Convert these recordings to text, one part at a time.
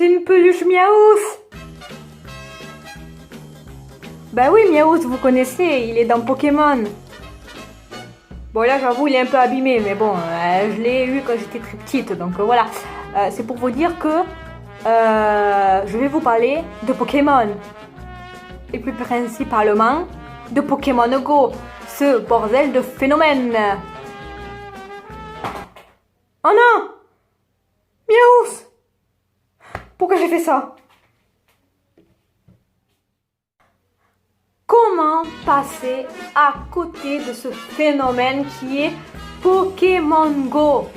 C'est une peluche Miaous. Bah oui, Miaous, vous connaissez, il est dans Pokémon. Bon là j'avoue il est un peu abîmé mais bon je l'ai eu quand j'étais très petite donc voilà. C'est pour vous dire que je vais vous parler de Pokémon. Et plus principalement de Pokémon Go, ce bordel de phénomène. Oh non! Miaous! Pourquoi j'ai fait ça? Comment passer à côté de ce phénomène qui est Pokémon Go?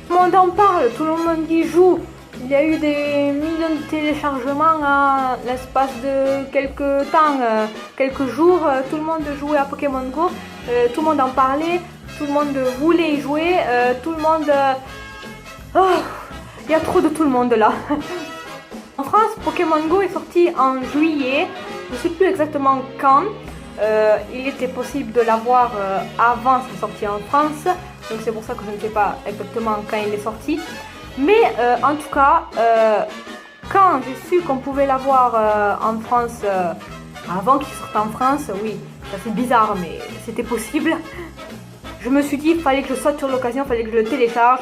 Tout le monde en parle, tout le monde y joue. Il y a eu des millions de téléchargements en l'espace de quelques temps, quelques jours. Tout le monde jouait à Pokémon Go, tout le monde en parlait, tout le monde voulait y jouer, tout le monde... Oh, il y a trop de tout le monde là. En France, Pokémon Go est sorti en juillet. Je ne sais plus exactement quand. Il était possible de l'avoir avant sa sortie en France. Donc c'est pour ça que je ne sais pas exactement quand il est sorti. Mais en tout cas, quand j'ai su qu'on pouvait l'avoir en France avant qu'il sorte en France, oui, ça c'est bizarre mais c'était possible. Je me suis dit qu'il fallait que je saute sur l'occasion, il fallait que je le télécharge.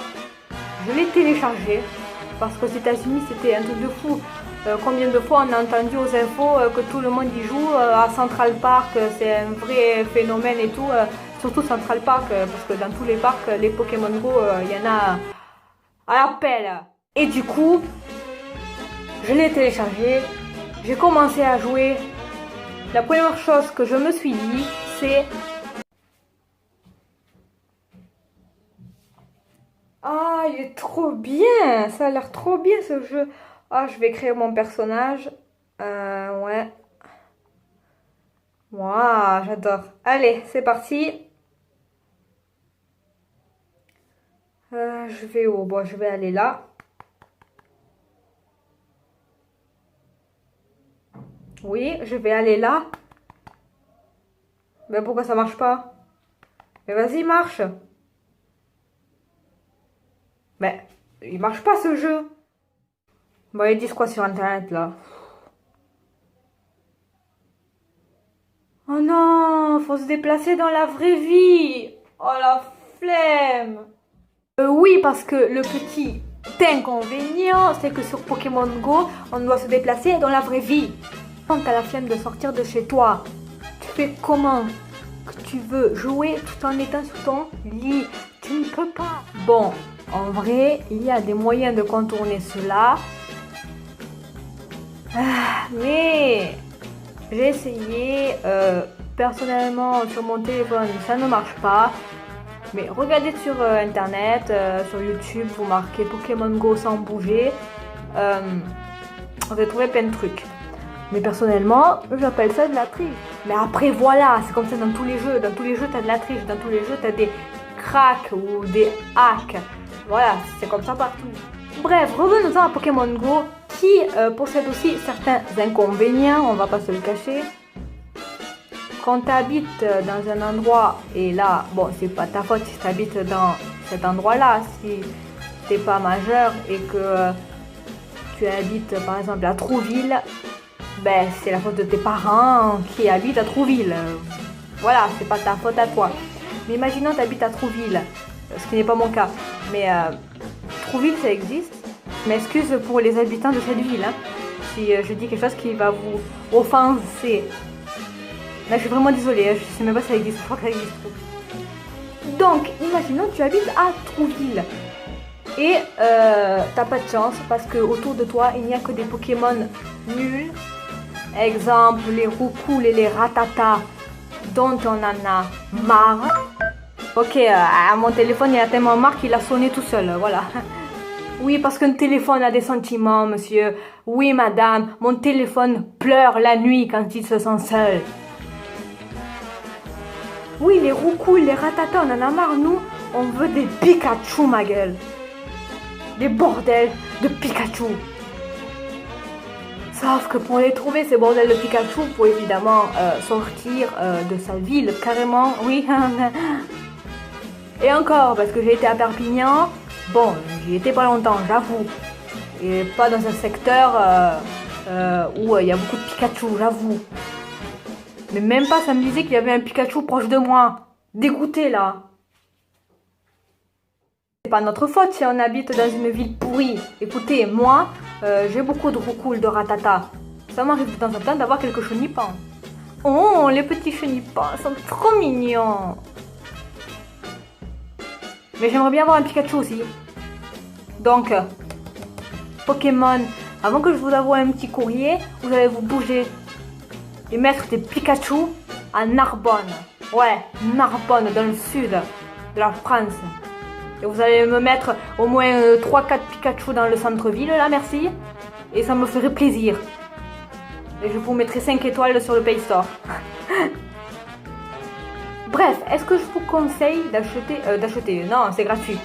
Je l'ai téléchargé parce qu'aux États-Unis c'était un truc de fou. Combien de fois on a entendu aux infos que tout le monde y joue à Central Park, c'est un vrai phénomène et tout, surtout Central Park parce que dans tous les parcs, les Pokémon Go, il y en a à l'appel. Et du coup, je l'ai téléchargé, j'ai commencé à jouer. La première chose que je me suis dit, c'est... Ah, il est trop bien, ça a l'air trop bien ce jeu. Ah, je vais créer mon personnage. Ouais. Waouh, j'adore. Allez, c'est parti. Je vais où? Bon, je vais aller là. Oui, je vais aller là. Mais pourquoi ça marche pas? Mais vas-y, marche. Mais il marche pas ce jeu. Bon, ils disent quoi sur internet là? Oh non, faut se déplacer dans la vraie vie. Oh la flemme. Oui, parce que le petit inconvénient, c'est que sur Pokémon Go, on doit se déplacer dans la vraie vie. Quand t'as la flemme de sortir de chez toi, tu fais comment? Que tu veux jouer tout en étant sur ton lit. Tu ne peux pas. Bon, en vrai, il y a des moyens de contourner cela. Mais j'ai essayé, personnellement sur mon téléphone ça ne marche pas. Mais regardez sur internet, sur YouTube, vous marquez Pokémon Go sans bouger. Vous allez trouver plein de trucs. Mais personnellement, j'appelle ça de la triche. Mais après voilà, c'est comme ça dans tous les jeux. Dans tous les jeux, t'as de la triche. Dans tous les jeux, t'as des cracks ou des hacks. Voilà, c'est comme ça partout. Bref, revenons-en à Pokémon Go qui possède aussi certains inconvénients, on va pas se le cacher. Quand tu habites dans un endroit, et là, bon, c'est pas ta faute si tu habites dans cet endroit-là, si t'es pas majeur et que tu habites par exemple à Trouville, ben c'est la faute de tes parents qui habitent à Trouville. Voilà, c'est pas ta faute à toi. Mais imaginons tu habites à Trouville, ce qui n'est pas mon cas, mais Trouville ça existe. Je m'excuse pour les habitants de cette ville, hein, si je dis quelque chose qui va vous offenser. Là, je suis vraiment désolée, hein, je sais même pas si ça existe, je crois que ça existe. Donc, imaginons que tu habites à Trouville et t'as pas de chance parce que autour de toi, il n'y a que des Pokémon nuls. Exemple, les Roucoule et les Ratata dont on en a marre. Ok, mon téléphone, il a tellement marre qu'il a sonné tout seul, voilà. Oui, parce qu'un téléphone a des sentiments, monsieur. Oui, madame, mon téléphone pleure la nuit quand il se sent seul. Oui, les Roucoule, les Ratata, on en a marre, nous. On veut des Pikachu, ma gueule. Des bordels de Pikachu. Sauf que pour les trouver, ces bordels de Pikachu, il faut évidemment sortir de sa ville, carrément, oui. Et encore, parce que j'ai été à Perpignan, bon, j'y étais pas longtemps, j'avoue. Et pas dans un secteur où il y a beaucoup de Pikachu, j'avoue. Mais même pas, ça me disait qu'il y avait un Pikachu proche de moi. Dégoûté là. C'est pas notre faute si on habite dans une ville pourrie. Écoutez, moi, j'ai beaucoup de roucoule de ratata. Ça m'arrive de temps en temps d'avoir quelques chenipans. Oh, les petits chenipans sont trop mignons. Mais j'aimerais bien avoir un Pikachu aussi. Donc, Pokémon, avant que je vous envoie un petit courrier, vous allez vous bouger et mettre des Pikachu à Narbonne. Ouais, Narbonne, dans le sud de la France. Et vous allez me mettre au moins 3-4 Pikachu dans le centre-ville, là, merci. Et ça me ferait plaisir. Et je vous mettrai 5 étoiles sur le Play Store. Bref, est-ce que je vous conseille d'acheter... Non, c'est gratuit.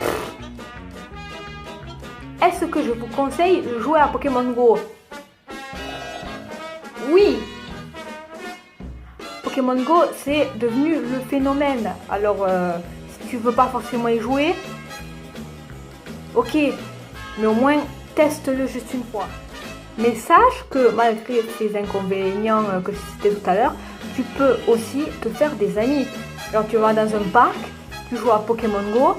Est-ce que je vous conseille de jouer à Pokémon Go? Oui. Pokémon Go, c'est devenu le phénomène. Alors, si tu veux pas forcément y jouer, ok, mais au moins teste-le juste une fois. Mais sache que malgré ces inconvénients que je citais tout à l'heure, tu peux aussi te faire des amis. Alors tu vas dans un parc, tu joues à Pokémon Go,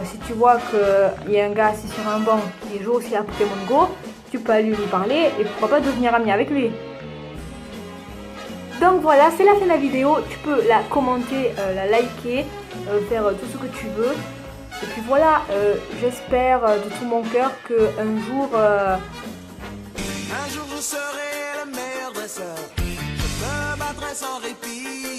si tu vois qu'il y a un gars assis sur un banc qui joue aussi à Pokémon Go, tu peux aller lui parler et pourquoi pas devenir ami avec lui. Donc voilà, c'est la fin de la vidéo, tu peux la commenter, la liker, faire tout ce que tu veux. Et puis voilà, j'espère de tout mon cœur qu'un jour... Un jour je serai le meilleur dresseur, je me battrai sans répit.